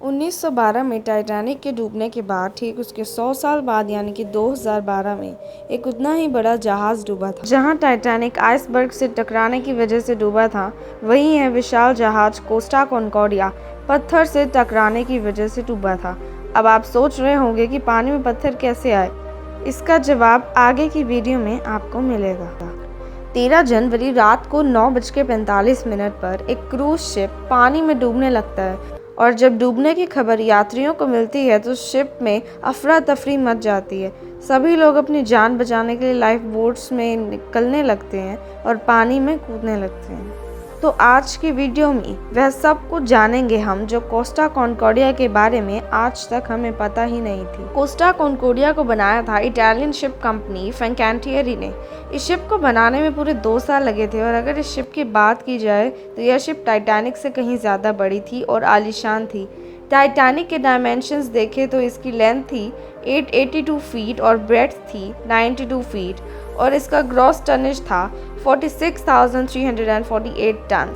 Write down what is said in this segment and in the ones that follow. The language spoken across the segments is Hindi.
1912 में टाइटैनिक के डूबने के बाद ठीक उसके 100 साल बाद यानी कि 2012 में एक उतना ही बड़ा जहाज़ डूबा था। जहां टाइटैनिक आइसबर्ग से टकराने की वजह से डूबा था, वहीं यह विशाल जहाज कोस्टा कॉन्कॉर्डिया पत्थर से टकराने की वजह से डूबा था। अब आप सोच रहे होंगे कि पानी में पत्थर कैसे आए। इसका जवाब आगे की वीडियो में आपको मिलेगा। 13 जनवरी रात को 9:45 पर एक क्रूज शिप पानी में डूबने लगता है और जब डूबने की खबर यात्रियों को मिलती है तो शिप में अफरा तफरी मच जाती है। सभी लोग अपनी जान बचाने के लिए लाइफ बोट्स में निकलने लगते हैं और पानी में कूदने लगते हैं। तो आज की वीडियो में वह सब कुछ जानेंगे हम जो कोस्टा कॉन्कॉर्डिया के बारे में आज तक हमें पता ही नहीं थी। कोस्टा कॉन्कॉर्डिया को बनाया था इटालियन शिप कंपनी फिनकैंटियरी ने। इस शिप को बनाने में पूरे 2 साल लगे थे और अगर इस शिप की बात की जाए तो यह शिप टाइटैनिक से कहीं ज़्यादा बड़ी थी और आलीशान थी। टाइटैनिक के डायमेंशंस देखें तो इसकी लेंथ थी 882 फीट और ब्रेड्थ थी 92 फीट और इसका ग्रॉस टनेज था 46,348 टन।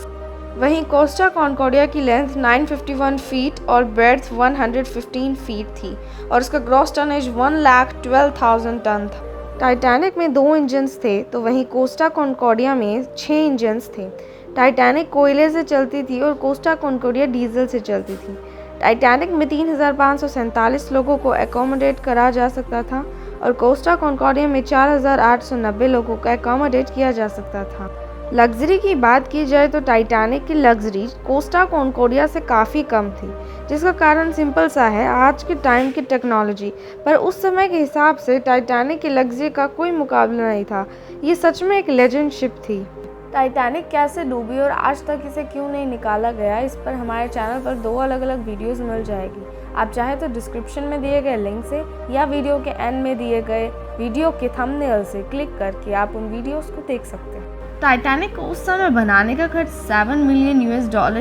वहीं कोस्टा कॉन्कॉर्डिया की लेंथ 951 फीट और ब्रेड्थ 115 फीट थी और इसका ग्रॉस टनेज 1,12,000 टन था। टाइटैनिक में 2 इंजन्स थे तो वहीं कोस्टा कॉन्कॉर्डिया में 6 इंजन्स थे। टाइटैनिक कोयले से चलती थी और कोस्टा कॉन्कॉर्डिया डीजल से चलती थी। टाइटैनिक में 3,547 लोगों को एकोमोडेट करा जा सकता था और कोस्टा कॉन्कॉर्डिया में 4,890 लोगों को एकोमोडेट किया जा सकता था। लग्जरी की बात की जाए तो टाइटैनिक की लग्जरी कोस्टा कॉन्कॉर्डिया से काफ़ी कम थी, जिसका कारण सिंपल सा है, आज के टाइम की टेक्नोलॉजी। पर उस समय के हिसाब से टाइटैनिक की लग्जरी का कोई मुकाबला नहीं था। ये सच में एक लेजेंड शिप थी। टाइटैनिक कैसे डूबी और आज तक इसे क्यों नहीं निकाला गया, इस पर हमारे चैनल पर 2 अलग-अलग वीडियोस मिल जाएगी। आप चाहे तो डिस्क्रिप्शन में दिए गए लिंक से या वीडियो के एंड में दिए गए वीडियो के थंबनेल से क्लिक करके आप उन वीडियोस को देख सकते हैं। टाइटैनिक को उस समय बनाने का खर्च $7 मिलियन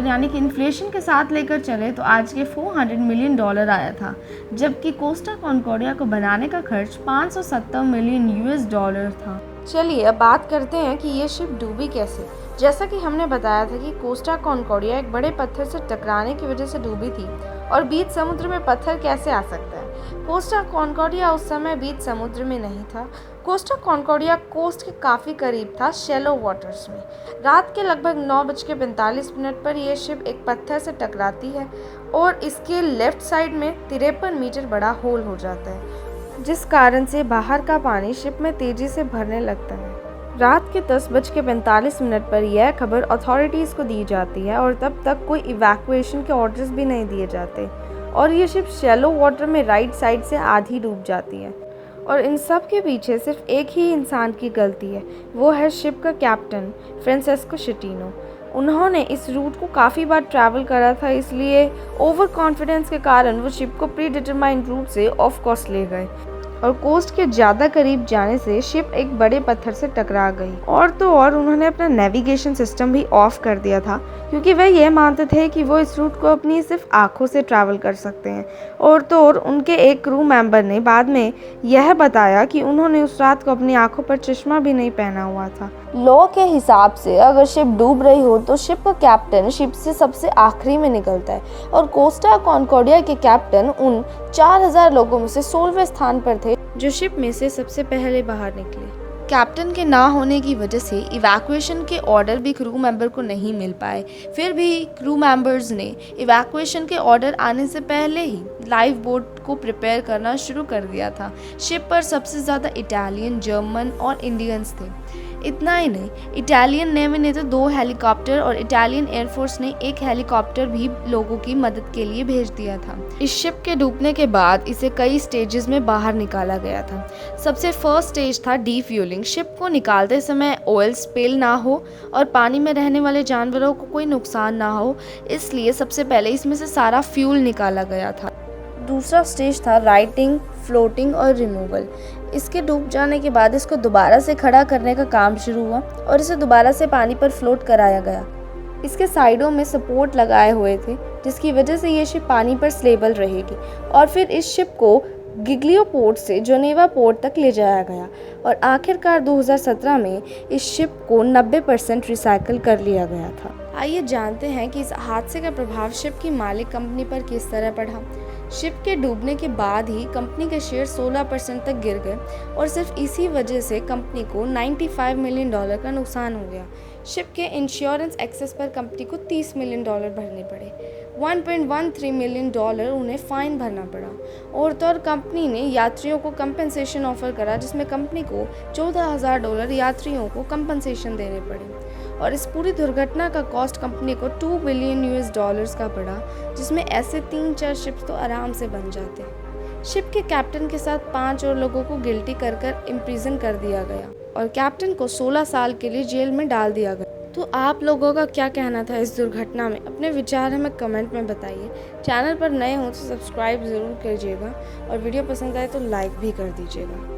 यानी कि इन्फ्लेशन के साथ लेकर चले तो आज के $400 मिलियन आया था, जबकि कोस्टा कॉन्कॉर्डिया को बनाने का खर्च $570 मिलियन था। चलिए अब बात करते हैं कि ये शिप डूबी कैसे। जैसा कि हमने बताया था कि कोस्टा कॉन्कॉर्डिया एक बड़े पत्थर से टकराने की वजह से डूबी थी और बीच समुद्र में पत्थर कैसे आ सकता है। कोस्टा कॉन्कॉर्डिया उस समय बीच समुद्र में नहीं था। कोस्टा कॉन्कॉर्डिया कोस्ट के काफ़ी करीब था, शैलो वाटर्स में। रात के लगभग 9:45 पर यह शिप एक पत्थर से टकराती है और इसके लेफ्ट साइड में 53 मीटर बड़ा होल हो जाता है, जिस कारण से बाहर का पानी शिप में तेजी से भरने लगता है। रात के 10:45 पर यह खबर अथॉरिटीज़ को दी जाती है और तब तक कोई इवैक्यूएशन के ऑर्डर्स भी नहीं दिए जाते और ये शिप शैलो वाटर में राइट साइड से आधी डूब जाती है। और इन सब के पीछे सिर्फ एक ही इंसान की गलती है, वो है शिप का कैप्टन फ्रांसेस्को शिटीनो। उन्होंने इस रूट को काफ़ी बार ट्रैवल करा था, इसलिए ओवर कॉन्फिडेंस के कारण वो शिप को प्री डिटरमाइंड रूट से ऑफ कोर्स ले गए और कोस्ट के ज़्यादा करीब जाने से शिप एक बड़े पत्थर से टकरा गई। और तो और उन्होंने अपना नेविगेशन सिस्टम भी ऑफ कर दिया था क्योंकि वह यह मानते थे कि वो इस रूट को अपनी सिर्फ आंखों से ट्रैवल कर सकते हैं। और तो और उनके एक क्रू मेंबर ने बाद में यह बताया कि उन्होंने उस रात को अपनी आंखों पर चश्मा भी नहीं पहना हुआ था। लॉ के हिसाब से अगर शिप डूब रही हो तो शिप का कैप्टन शिप से सबसे आखिरी में निकलता है और कोस्टा कॉन्कॉर्डिया के कैप्टन उन 4,000 लोगों में से 16वें स्थान पर थे जो शिप में से सबसे पहले बाहर निकले। कैप्टन के ना होने की वजह से इवैक्यूएशन के ऑर्डर भी क्रू मेंबर को नहीं मिल पाए। फिर भी क्रू मेंबर्स ने इवैक्यूएशन के ऑर्डर आने से पहले ही लाइफ बोट को प्रिपेयर करना शुरू कर दिया था। शिप पर सबसे ज़्यादा इटालियन, जर्मन और इंडियंस थे। इतना ही नहीं, इटालियन नेवी ने तो 2 हेलीकॉप्टर और इटालियन एयरफोर्स ने 1 हेलीकॉप्टर भी लोगों की मदद के लिए भेज दिया था। इस शिप के डूबने के बाद इसे कई स्टेजेस में बाहर निकाला गया था। सबसे फर्स्ट स्टेज था डीफ्यूलिंग। शिप को निकालते समय ऑयल स्पिल ना हो और पानी में रहने वाले जानवरों को कोई नुकसान ना हो, इसलिए सबसे पहले इसमें से सारा फ्यूल निकाला गया था। दूसरा स्टेज था राइटिंग, फ्लोटिंग और रिमूवल। इसके डूब जाने के बाद इसको दोबारा से खड़ा करने का काम शुरू हुआ और इसे दोबारा से पानी पर फ्लोट कराया गया। इसके साइडों में सपोर्ट लगाए हुए थे जिसकी वजह से ये शिप पानी पर स्टेबल रहेगी और फिर इस शिप को गिग्लियो पोर्ट से जेनेवा पोर्ट तक ले जाया गया और आखिरकार 2017 में इस शिप को 90% रिसाइकल कर लिया गया था। आइए जानते हैं कि इस हादसे का प्रभाव शिप की मालिक कंपनी पर किस तरह पड़ा। शिप के डूबने के बाद ही कंपनी के शेयर 16% तक गिर गए और सिर्फ इसी वजह से कंपनी को $95 मिलियन का नुकसान हो गया। शिप के इंश्योरेंस एक्सेस पर कंपनी को $30 मिलियन भरने पड़े। $1.13 मिलियन उन्हें फाइन भरना पड़ा और तो और कंपनी ने यात्रियों को कंपनसेशन ऑफर करा, जिसमें कंपनी को $14,000 यात्रियों को कंपनसेशन देने पड़े और इस पूरी दुर्घटना का कॉस्ट कंपनी को $2 बिलियन का पड़ा, जिसमें ऐसे 3-4 शिप्स तो आराम से बन जाते। शिप के कैप्टन के साथ 5 और लोगों को गिल्टी कर इम्प्रिजन कर दिया गया और कैप्टन को 16 साल के लिए जेल में डाल दिया गया। तो आप लोगों का क्या कहना था इस दुर्घटना में? अपने विचार हमें कमेंट में बताइए। चैनल पर नए हो तो सब्सक्राइब ज़रूर कीजिएगा और वीडियो पसंद आए तो लाइक भी कर दीजिएगा।